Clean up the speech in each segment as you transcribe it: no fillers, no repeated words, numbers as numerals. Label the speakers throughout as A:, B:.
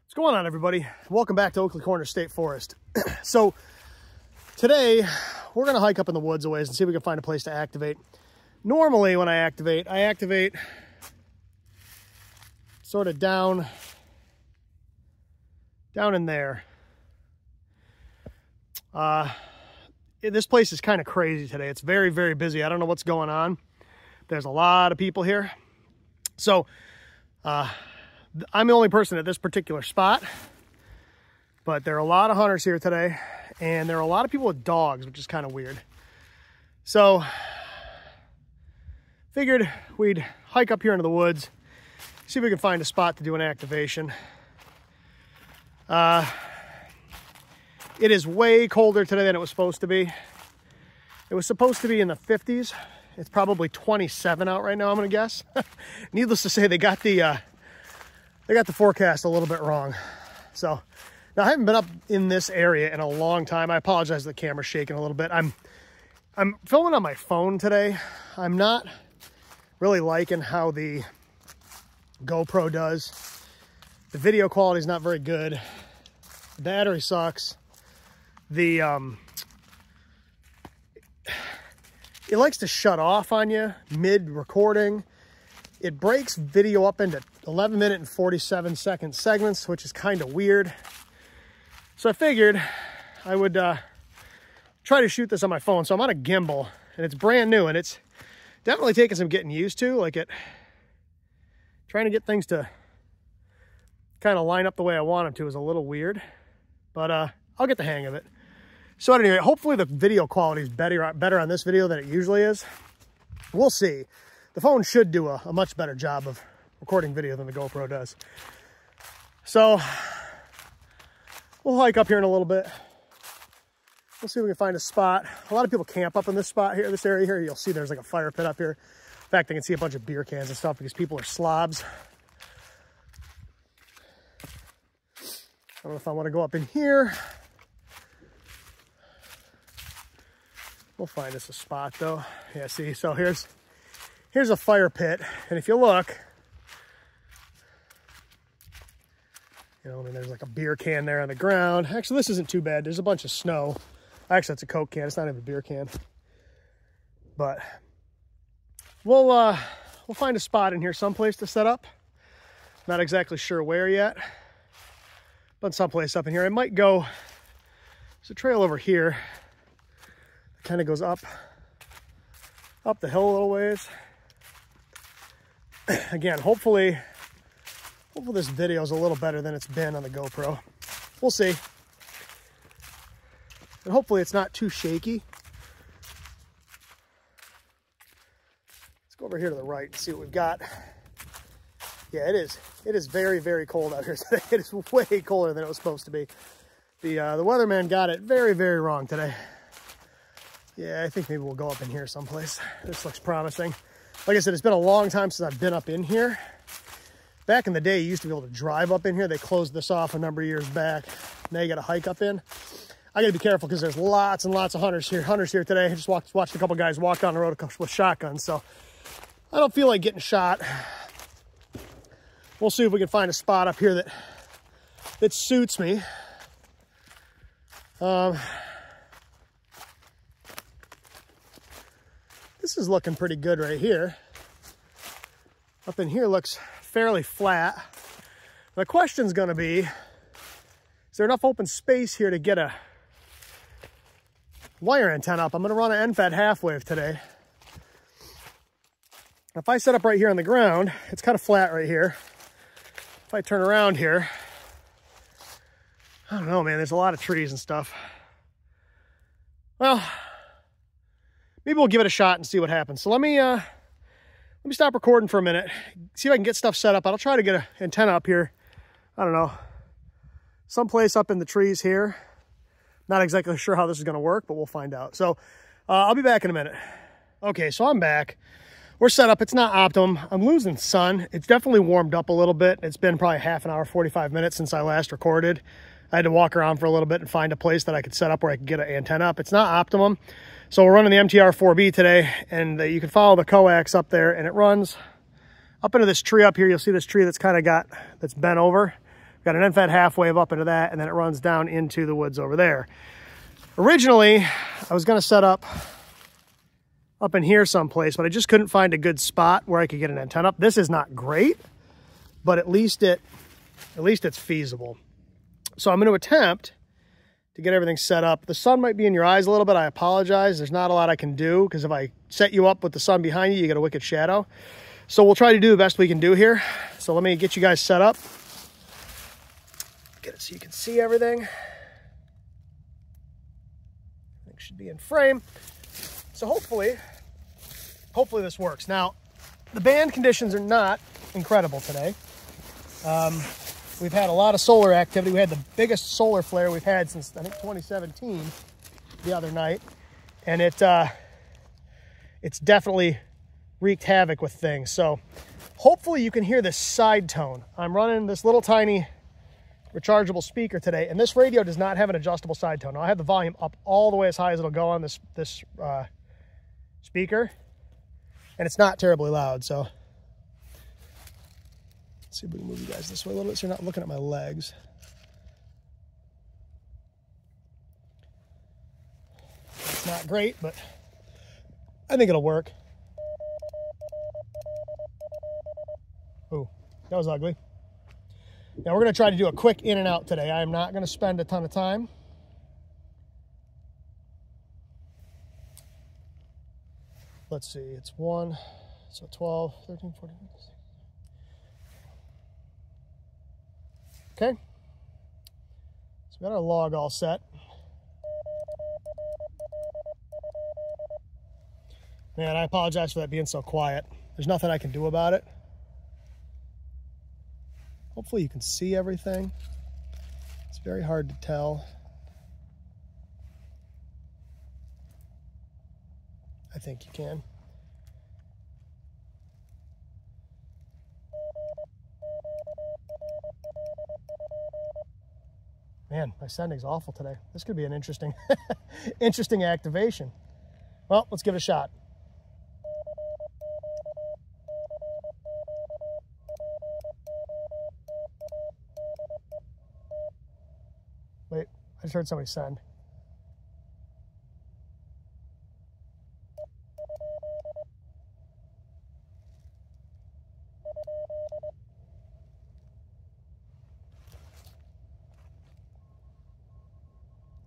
A: What's going on, everybody? Welcome back to Oakley Corner State Forest. So today we're going to hike up in the woods a ways and see if we can find a place to activate. Normally when I activate sort of down in there. This place is kind of crazy today. It's very, very busy. I don't know what's going on. There's a lot of people here. So I'm the only person at this particular spot, but there are a lot of hunters here today, and there are a lot of people with dogs, which is kind of weird. So figured we'd hike up here into the woods, see if we can find a spot to do an activation. It is way colder today than it was supposed to be. It was supposed to be in the 50s. It's probably 27 out right now, I'm gonna guess. Needless to say, they got the forecast a little bit wrong. So now I haven't been up in this area in a long time. I apologize, the camera's shaking a little bit. I'm filming on my phone today. I'm not really liking how the GoPro does. The video quality is not very good. The battery sucks. It likes to shut off on you mid-recording. It breaks video up into 11-minute and 47-second segments, which is kind of weird. So I figured I would try to shoot this on my phone. So I'm on a gimbal, and it's brand new, and it's definitely taking some getting used to. Trying to get things to kind of line up the way I want them to is a little weird, but I'll get the hang of it. So anyway, hopefully the video quality is better on this video than it usually is. We'll see. The phone should do a much better job of recording video than the GoPro does. So we'll hike up here in a little bit. We'll see if we can find a spot. A lot of people camp up in this spot here, this area here. You'll see there's like a fire pit up here. In fact, I can see a bunch of beer cans and stuff because people are slobs. I don't know if I want to go up in here. We'll find us a spot though. Yeah, see, so here's a fire pit, and if you look, I mean, there's like a beer can there on the ground. Actually, this isn't too bad. There's a bunch of snow. Actually, it's a Coke can. It's not even a beer can. But we'll find a spot in here someplace to set up. Not exactly sure where yet, but someplace up in here. I might go, there's a trail over here. Kind of goes up the hill a little ways. Again, hopefully this video is a little better than it's been on the GoPro. We'll see. And hopefully it's not too shaky. Let's go over here to the right and see what we've got. Yeah, it is. It is very, very cold out here today. It is way colder than it was supposed to be. The weatherman got it very, very wrong today. Yeah, I think maybe we'll go up in here someplace. This looks promising. Like I said, it's been a long time since I've been up in here. Back in the day, you used to be able to drive up in here. They closed this off a number of years back. Now you got to hike up in. I got to be careful because there's lots and lots of hunters here today. I just watched a couple guys walk down the road with shotguns, so I don't feel like getting shot. We'll see if we can find a spot up here that suits me. This is looking pretty good right here. Up in here looks fairly flat. The question's gonna be, is there enough open space here to get a wire antenna up? I'm gonna run an end-fed half wave today. If I set up right here on the ground, it's kind of flat right here. If I turn around here, I don't know, man, there's a lot of trees and stuff. Well, maybe we'll give it a shot and see what happens. So let me stop recording for a minute, see if I can get stuff set up. I'll try to get an antenna up here. I don't know, someplace up in the trees here. Not exactly sure how this is gonna work, but we'll find out. So I'll be back in a minute. Okay, so I'm back. We're set up. It's not optimum. I'm losing sun. It's definitely warmed up a little bit. It's been probably half an hour, 45 minutes since I last recorded. I had to walk around for a little bit and find a place that I could set up where I could get an antenna up. It's not optimum. So we're running the MTR-4B today, and you can follow the coax up there, and it runs up into this tree up here. You'll see this tree that's kind of that's bent over. Got an end-fed half wave up into that, and then it runs down into the woods over there. Originally, I was going to set up in here someplace, but I just couldn't find a good spot where I could get an antenna up. This is not great, but at least it's feasible. So I'm going to attempt to get everything set up. The sun might be in your eyes a little bit. I apologize. There's not a lot I can do because if I set you up with the sun behind you, you get a wicked shadow. So we'll try to do the best we can do here. So let me get you guys set up. Get it so you can see everything. Everything should be in frame. So hopefully this works. Now, the band conditions are not incredible today. We've had a lot of solar activity. We had the biggest solar flare we've had since, I think, 2017 the other night. And it's definitely wreaked havoc with things. So hopefully you can hear this side tone. I'm running this little tiny rechargeable speaker today, and this radio does not have an adjustable side tone. Now, I have the volume up all the way as high as it'll go on this speaker, and it's not terribly loud. So let's see if we can move you guys this way a little bit so you're not looking at my legs. It's not great, but I think it'll work. Oh, that was ugly. Now we're going to try to do a quick in and out today. I'm not going to spend a ton of time. Let's see, it's 1, so 12, 13, 14, 15. Okay. So we got our log all set. Man, I apologize for that being so quiet. There's nothing I can do about it. Hopefully you can see everything. It's very hard to tell. I think you can. Man, my sending's awful today. This could be an interesting, interesting activation. Well, let's give it a shot. Wait, I just heard somebody send.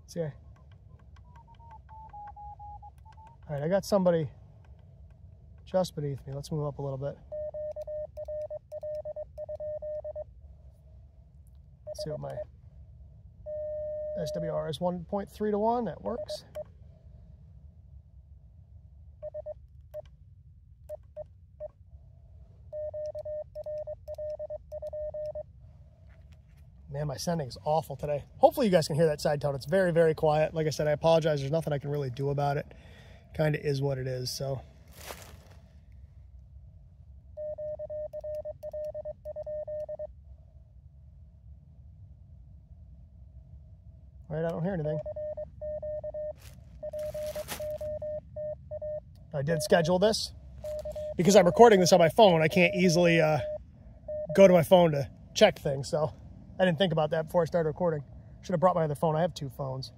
A: See, all right, I got somebody just beneath me. Let's move up a little bit. Let's see what my SWR is. 1.3 to 1. That works. Man, my sending is awful today. Hopefully you guys can hear that side tone. It's very, very quiet. Like I said, I apologize. There's nothing I can really do about it. Kind of is what it is, so. All right, I don't hear anything. I did schedule this. Because I'm recording this on my phone, I can't easily go to my phone to check things, so. I didn't think about that before I started recording. Should have brought my other phone. I have 2 phones.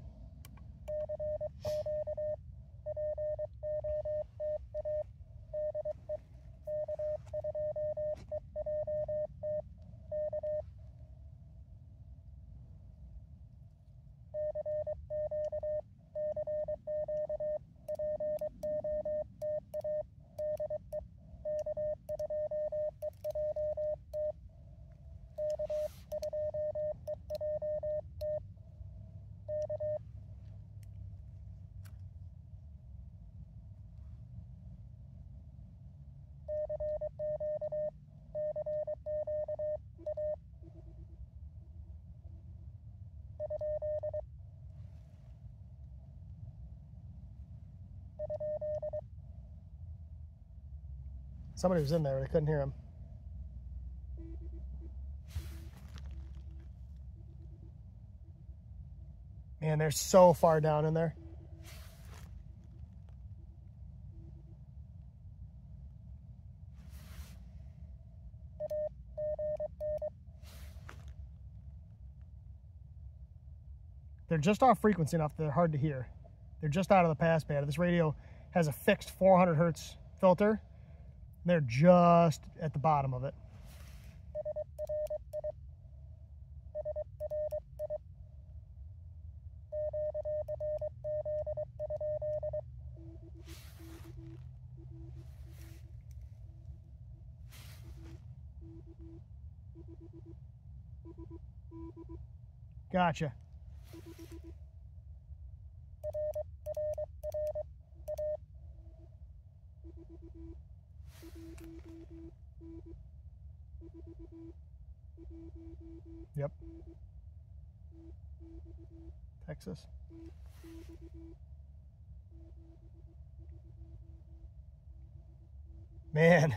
A: Somebody was in there, but I couldn't hear him. Man, they're so far down in there. They're just off frequency enough that they're hard to hear. They're just out of the passband. This radio has a fixed 400 hertz filter. They're just at the bottom of it. Gotcha. Yep. Texas. Man.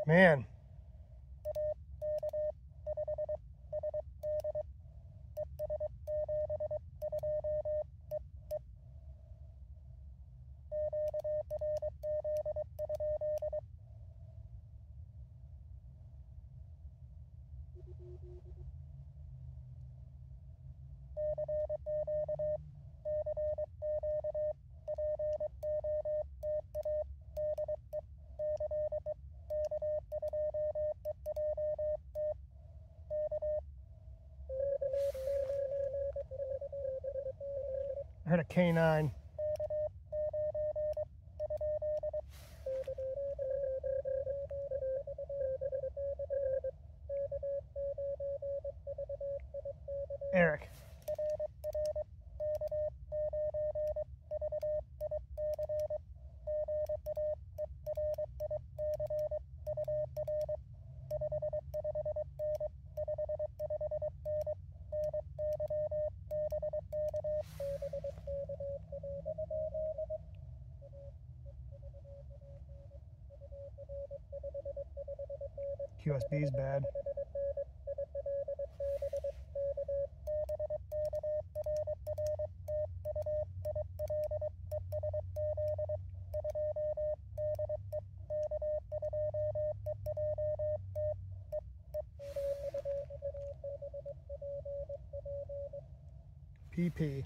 A: Man. I heard a K9. Eric. QSB is bad. PP.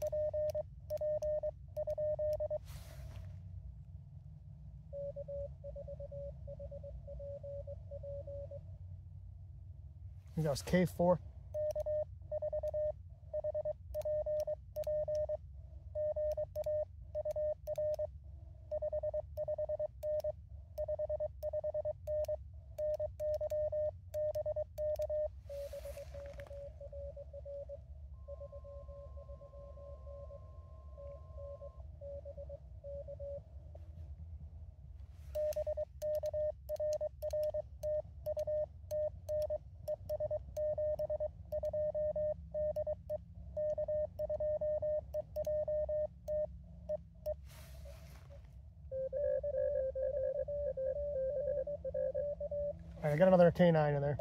A: I think that was K4. All right, I got another K9 in there.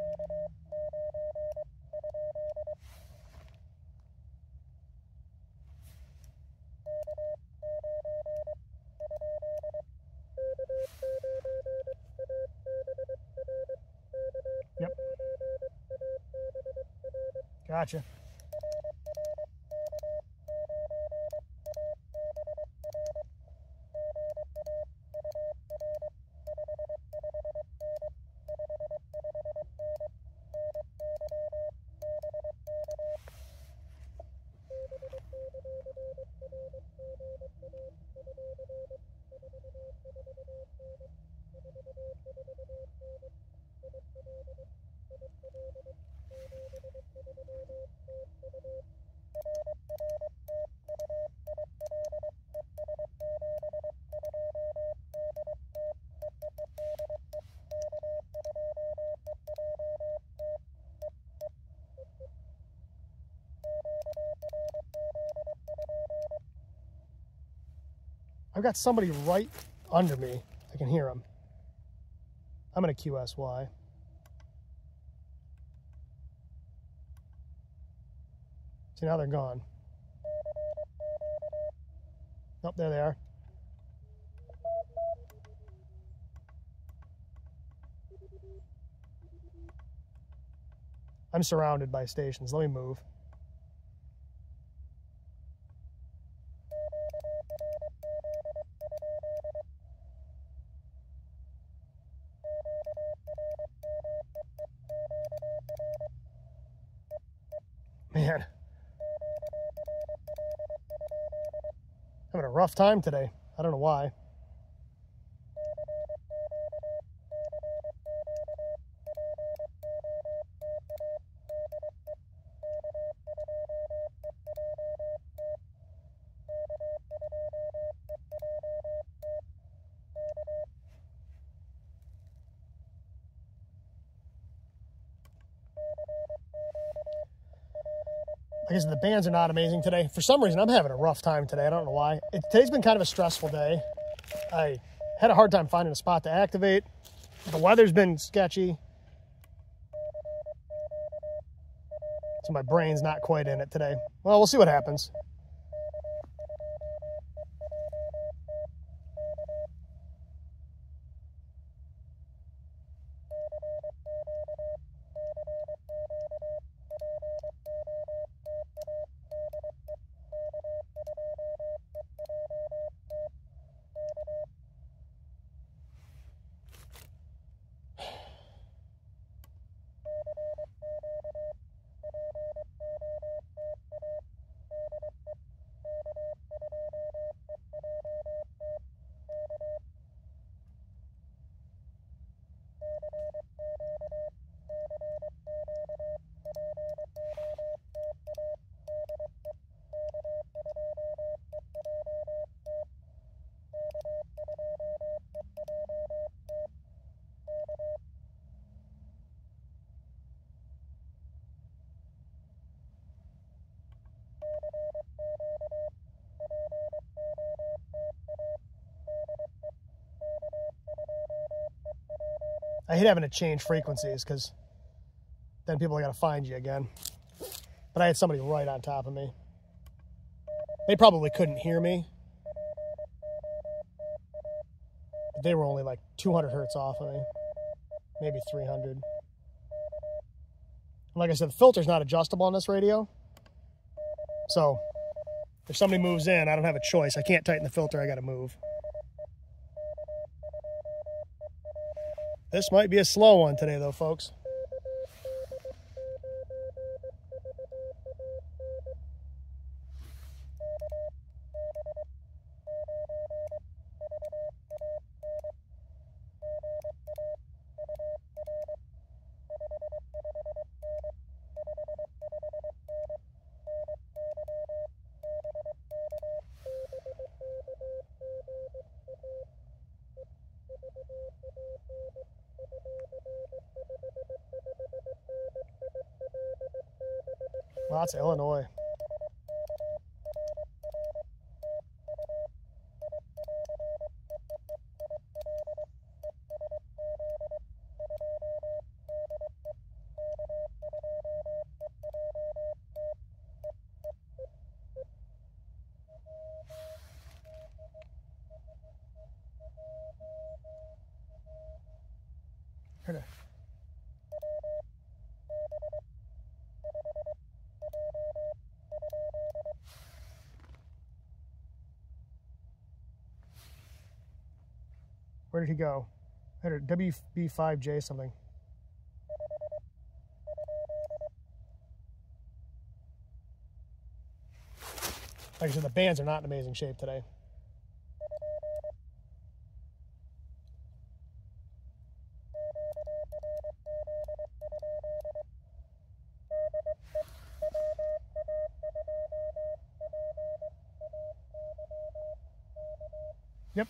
A: Yep. Gotcha. I've got somebody right under me. I can hear them. I'm going to QSY. See, now they're gone. Oh, there they are. I'm surrounded by stations. Let me move. Man, having a rough time today. I don't know why. Like I said, the bands are not amazing today. For some reason, I'm having a rough time today. I don't know why. Today's been kind of a stressful day. I had a hard time finding a spot to activate. The weather's been sketchy. So my brain's not quite in it today. Well, we'll see what happens. I hate having to change frequencies because then people got to find you again. But I had somebody right on top of me. They probably couldn't hear me. But they were only like 200 hertz off of me. Maybe 300. Like I said, the filter's not adjustable on this radio. So if somebody moves in, I don't have a choice. I can't tighten the filter, I got to move. This might be a slow one today though, folks. Well, that's Illinois. Here to Where did he go? Header WB5J something. Like I said, the bands are not in amazing shape today. Yep.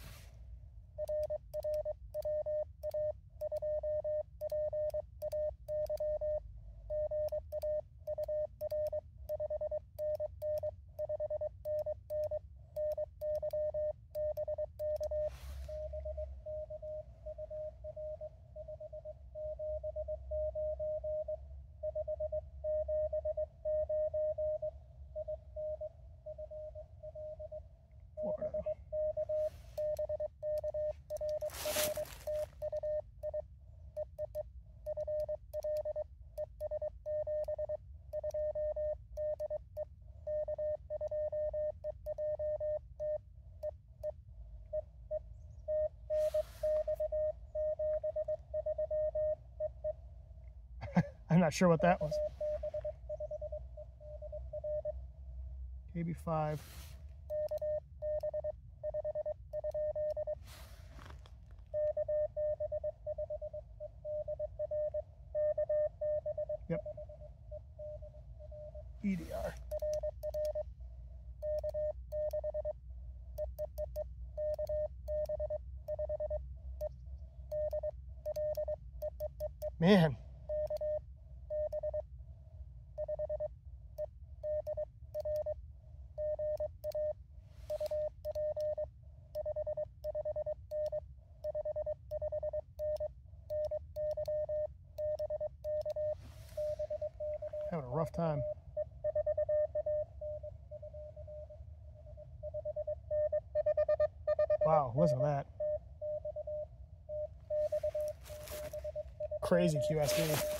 A: Florida. not sure what that was. KB5. Yep. EDR. Man. Having a rough time. Wow, listen to that. Crazy QSD.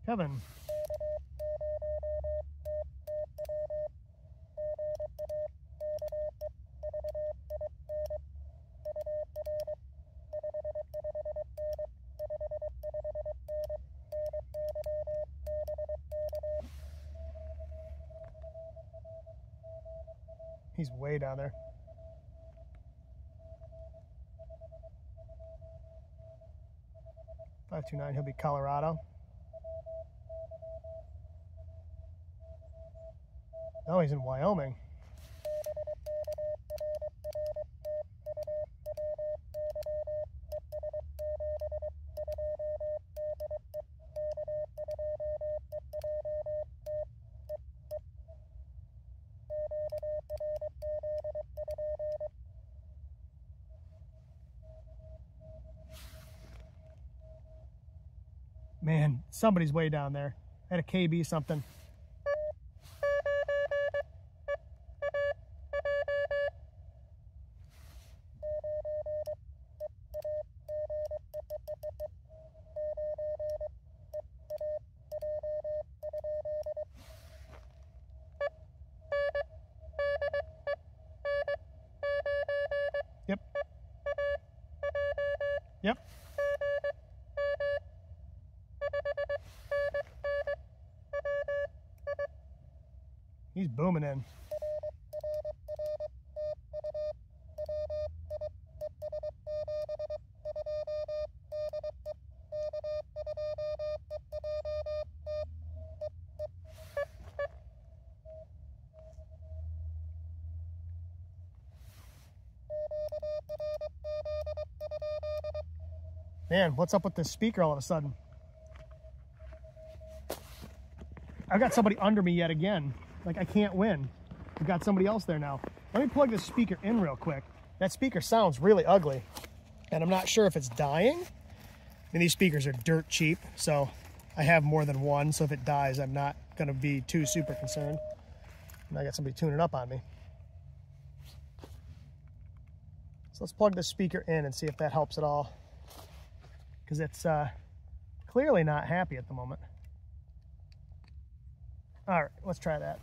A: Kevin. He's way down there. .529, he'll be Colorado. No, he's in Wyoming. Man, somebody's way down there. At a KB something. Yep. Yep. He's booming in. Man, what's up with this speaker all of a sudden? I've got somebody under me yet again. Like, I can't win. We've got somebody else there now. Let me plug this speaker in real quick. That speaker sounds really ugly, and I'm not sure if it's dying. I mean, these speakers are dirt cheap, so I have more than one, so if it dies, I'm not going to be too super concerned. And I got somebody tuning up on me. So let's plug this speaker in and see if that helps at all, because it's clearly not happy at the moment. All right, let's try that.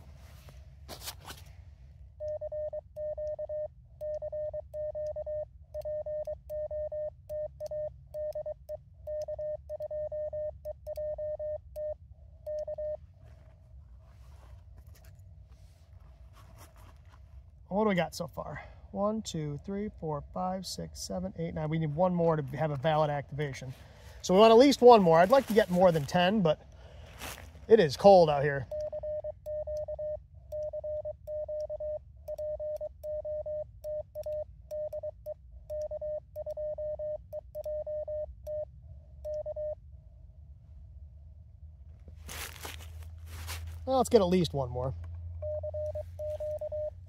A: What do we got so far? 1, 2, 3, 4, 5, 6, 7, 8, 9. We need one more to have a valid activation. So we want at least one more. I'd like to get more than 10, but it is cold out here. Well, let's get at least one more.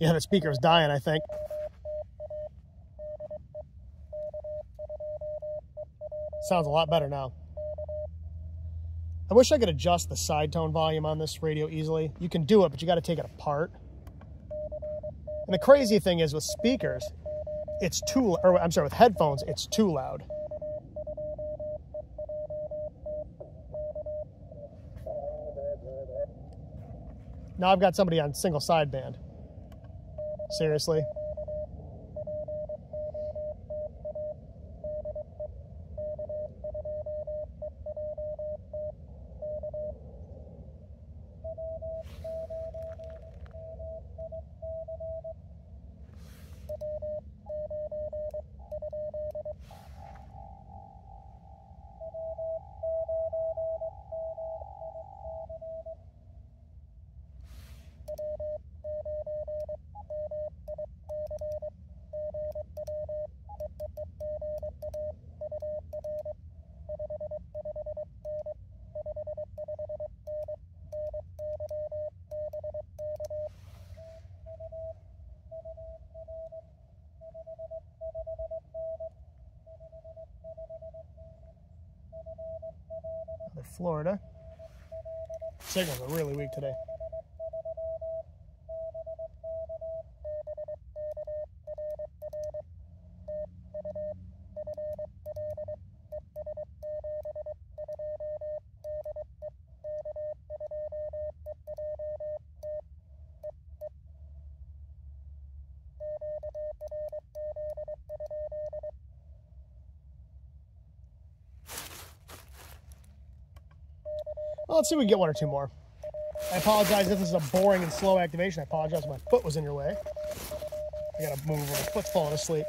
A: Yeah, the speaker is dying, I think. Sounds a lot better now. I wish I could adjust the side tone volume on this radio easily. You can do it, but you got to take it apart. And the crazy thing is with speakers, it's too, or I'm sorry, with headphones, it's too loud. Now I've got somebody on single sideband. Seriously? Florida. Signals are really weak today. Well, let's see if we can get one or two more. I apologize if this is a boring and slow activation. I apologize if my foot was in your way. I gotta move when my foot's falling asleep.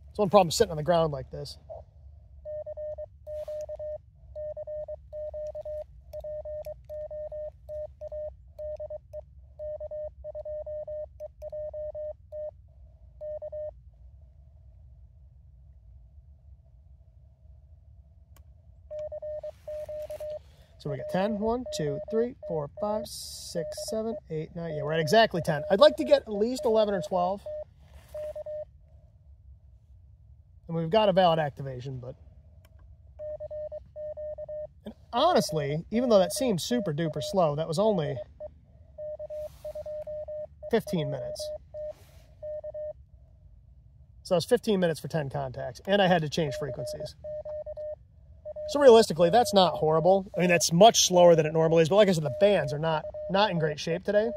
A: It's one problem sitting on the ground like this. So we got 10, 1, 2, 3, 4, 5, 6, 7, 8, 9. Yeah, we're at exactly 10. I'd like to get at least 11 or 12. And we've got a valid activation, but... And honestly, even though that seemed super duper slow, that was only 15 minutes. So it's 15 minutes for 10 contacts, and I had to change frequencies. So realistically, that's not horrible. I mean, that's much slower than it normally is, but like I said, the bands are not in great shape today.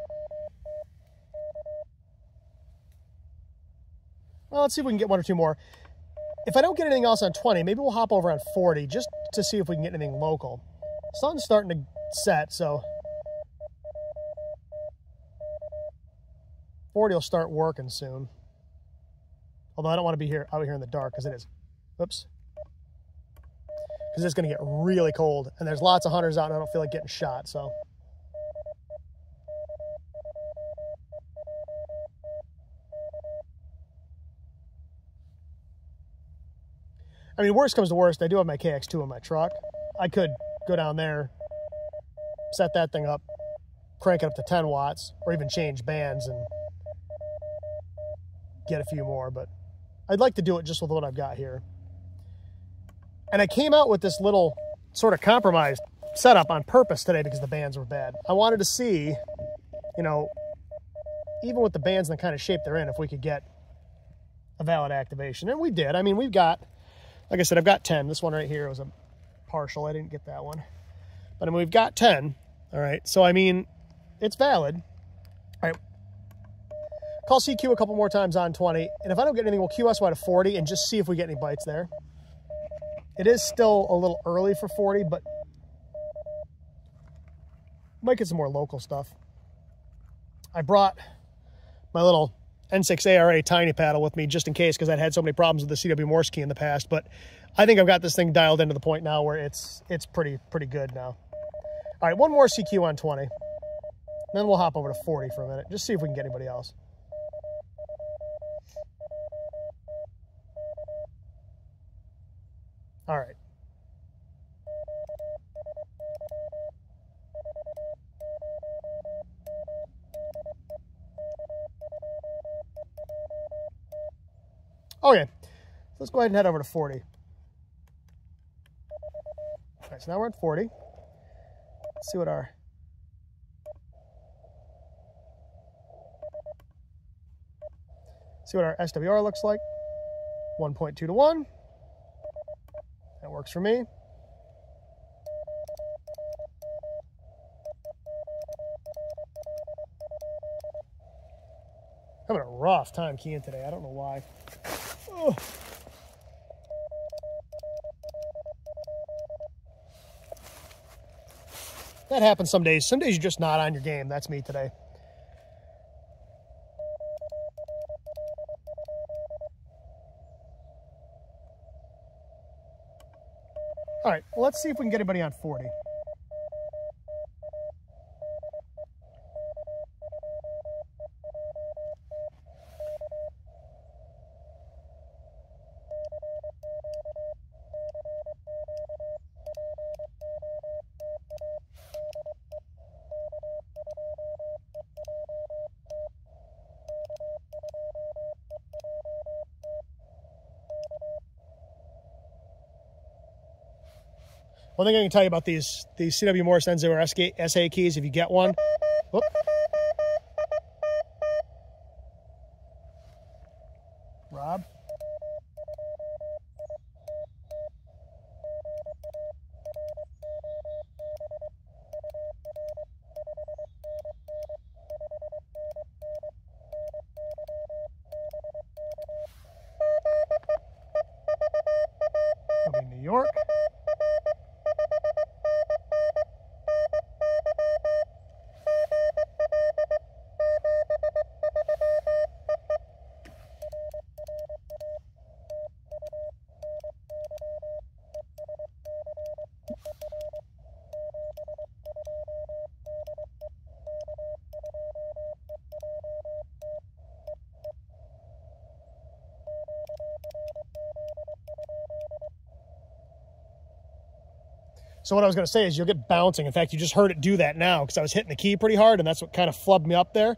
A: Well, let's see if we can get one or two more. If I don't get anything else on 20, maybe we'll hop over on 40 just to see if we can get anything local. Sun's starting to set, so 40 will start working soon. Although I don't want to be out here in the dark because it is. Oops. Because it's going to get really cold, and there's lots of hunters out, and I don't feel like getting shot, so. I mean, worst comes to worst, I do have my KX2 in my truck. I could go down there, set that thing up, crank it up to 10 watts, or even change bands and get a few more, but I'd like to do it just with what I've got here. And I came out with this little sort of compromised setup on purpose today because the bands were bad. I wanted to see, you know, even with the bands and the kind of shape they're in, if we could get a valid activation. And we did. I mean, we've got, like I said, I've got 10. This one right here was a partial. I didn't get that one. But I mean, we've got 10. All right. So, I mean, it's valid. All right. Call CQ a couple more times on 20. And if I don't get anything, we'll QSY to 40 and just see if we get any bites there. It is still a little early for 40, but might get some more local stuff. I brought my little N6 ARA tiny paddle with me just in case, because I'd had so many problems with the CW Morse key in the past. But I think I've got this thing dialed into the point now where it's pretty good now. All right, one more CQ on 20. Then we'll hop over to 40 for a minute, just see if we can get anybody else. All right. Okay. Let's go ahead and head over to 40. All right, so now we're at 40. Let's see what our SWR looks like. 1.2 to 1. That works for me. I'm having a rough time keying today. I don't know why. Oh. That happens some days. Some days you're just not on your game. That's me today. All right, well, let's see if we can get anybody on 40. One thing I can tell you about these CW Morse N0 SA keys, if you get one, whoop. Rob. I'll be in New York. So what I was going to say is you'll get bouncing. In fact, you just heard it do that now because I was hitting the key pretty hard, and that's what kind of flubbed me up there.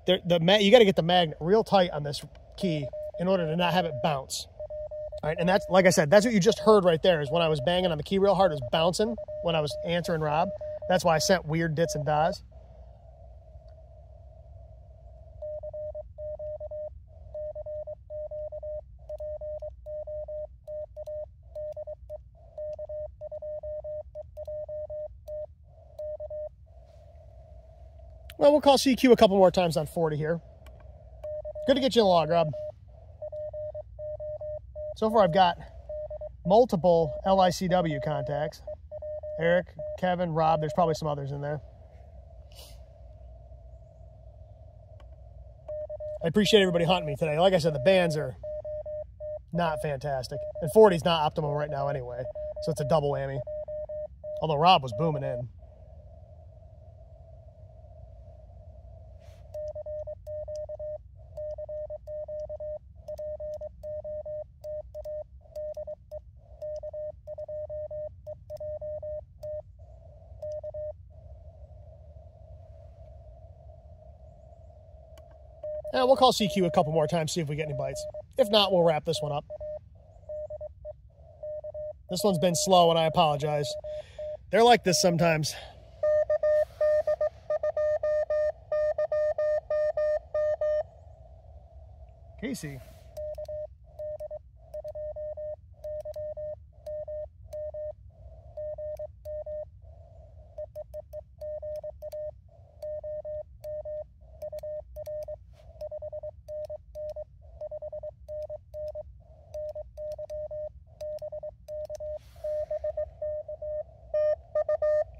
A: You got to get the magnet real tight on this key in order to not have it bounce. All right, and that's, like I said, that's what you just heard right there is when I was banging on the key real hard, it was bouncing when I was answering Rob. That's why I sent weird dits and das. Well, we'll call CQ a couple more times on 40 here. Good to get you in the log, Rob. So far, I've got multiple LICW contacts. Eric, Kevin, Rob, there's probably some others in there. I appreciate everybody hunting me today. Like I said, the bands are not fantastic. And 40's not optimum right now anyway, so it's a double whammy. Although Rob was booming in. And we'll call CQ a couple more times, see if we get any bites. If not, we'll wrap this one up. This one's been slow, and I apologize. They're like this sometimes. Casey.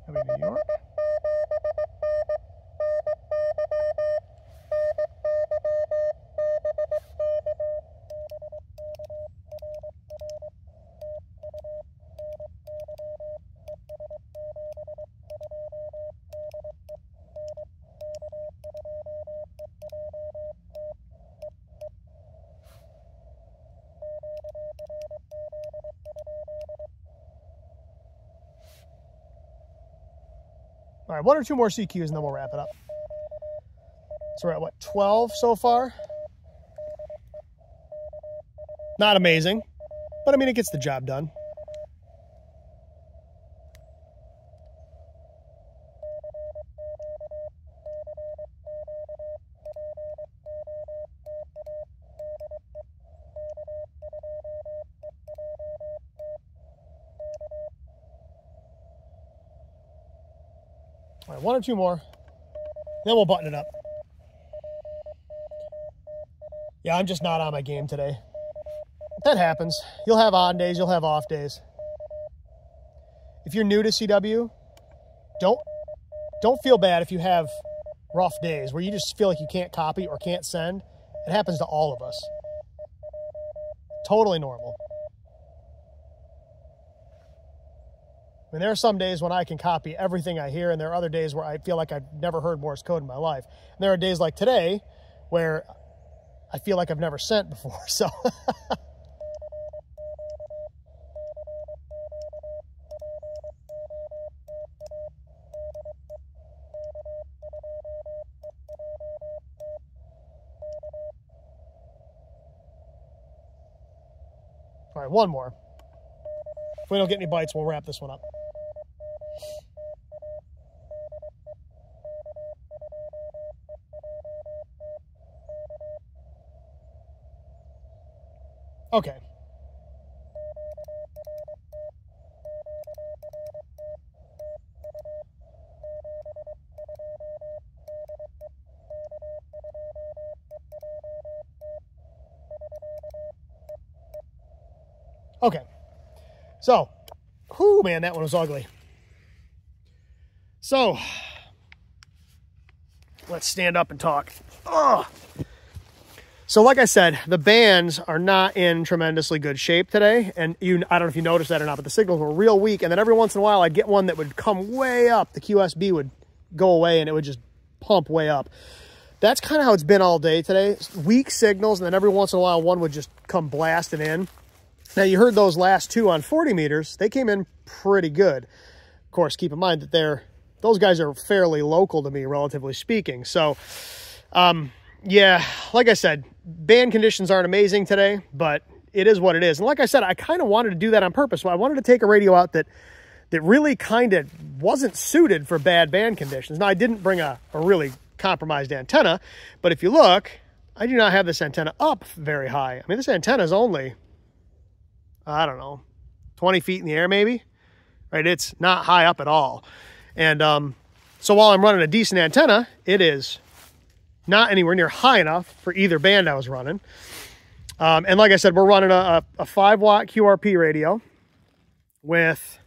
A: New York. All right, one or two more CQs and then we'll wrap it up. So we're at what, 12 so far? Not amazing, but I mean, it gets the job done. All right, one or two more, then we'll button it up. Yeah, I'm just not on my game today. That happens. You'll have on days, you'll have off days. If you're new to CW, don't feel bad if you have rough days where you just feel like you can't copy or can't send. It happens to all of us. Totally normal. I mean, there are some days when I can copy everything I hear, and there are other days where I feel like I've never heard Morse code in my life. And there are days like today where I feel like I've never sent before, so. All right, one more. If we don't get any bites, we'll wrap this one up. Okay. Okay. So, whoo, man, that one was ugly. So, let's stand up and talk. Ugh. So like I said, the bands are not in tremendously good shape today. And I don't know if you noticed that or not, but the signals were real weak. And then every once in a while, I'd get one that would come way up. The QSB would go away and it would just pump way up. That's kind of how it's been all day today. Weak signals, and then every once in a while, one would just come blasting in. Now, you heard those last two on 40 meters. They came in pretty good. Of course, keep in mind that those guys are fairly local to me, relatively speaking. So, yeah, like I said, band conditions aren't amazing today, but it is what it is. And like I said, I kind of wanted to do that on purpose. So I wanted to take a radio out that really kind of wasn't suited for bad band conditions. Now, I didn't bring a really compromised antenna, but if you look, I do not have this antenna up very high. I mean, this antenna is only, I don't know, 20 feet in the air maybe, right? It's not high up at all. And so while I'm running a decent antenna, it is not anywhere near high enough for either band I was running. And like I said, we're running a 5-watt QRP radio with,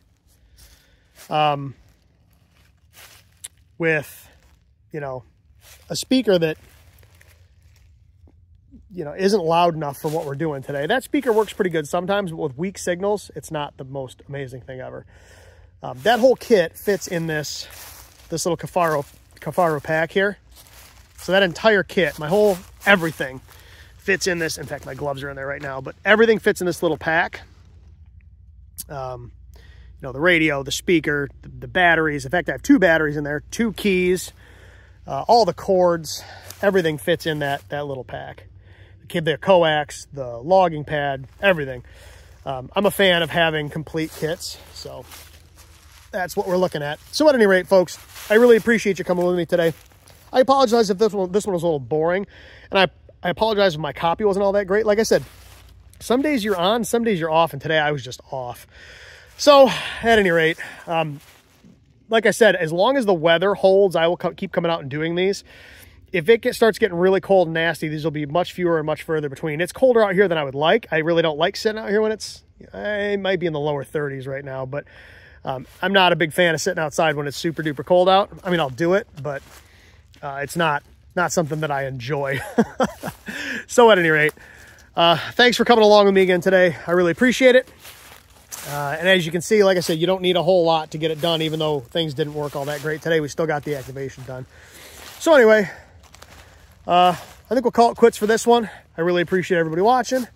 A: you know, a speaker that, you know, isn't loud enough for what we're doing today. That speaker works pretty good sometimes, but with weak signals, it's not the most amazing thing ever. That whole kit fits in this little Cafaro pack here. So that entire kit, my whole everything fits in this. In fact, my gloves are in there right now, but everything fits in this little pack. You know, the radio, the speaker, the batteries. In fact, I have 2 batteries in there, 2 keys, all the cords, everything fits in that little pack. The coax, the logging pad, everything. I'm a fan of having complete kits, so that's what we're looking at. So at any rate, folks, I really appreciate you coming with me today. I apologize if this one was a little boring, and I apologize if my copy wasn't all that great. Like I said, some days you're on, some days you're off, and today I was just off. So at any rate, like I said, as long as the weather holds, I will keep coming out and doing these. If it starts getting really cold and nasty, these will be much fewer and much further between. It's colder out here than I would like. I really don't like sitting out here when it might be in the lower 30s right now, but I'm not a big fan of sitting outside when it's super duper cold out. I mean, I'll do it, but it's not something that I enjoy. So at any rate, thanks for coming along with me again today. I really appreciate it. And as you can see, like I said, you don't need a whole lot to get it done, even though things didn't work all that great today. We still got the activation done. So anyway, I think we'll call it quits for this one. I really appreciate everybody watching.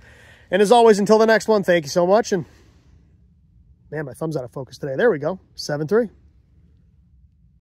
A: And as always, until the next one, thank you so much. And man, my thumb's out of focus today. There we go. 7-3.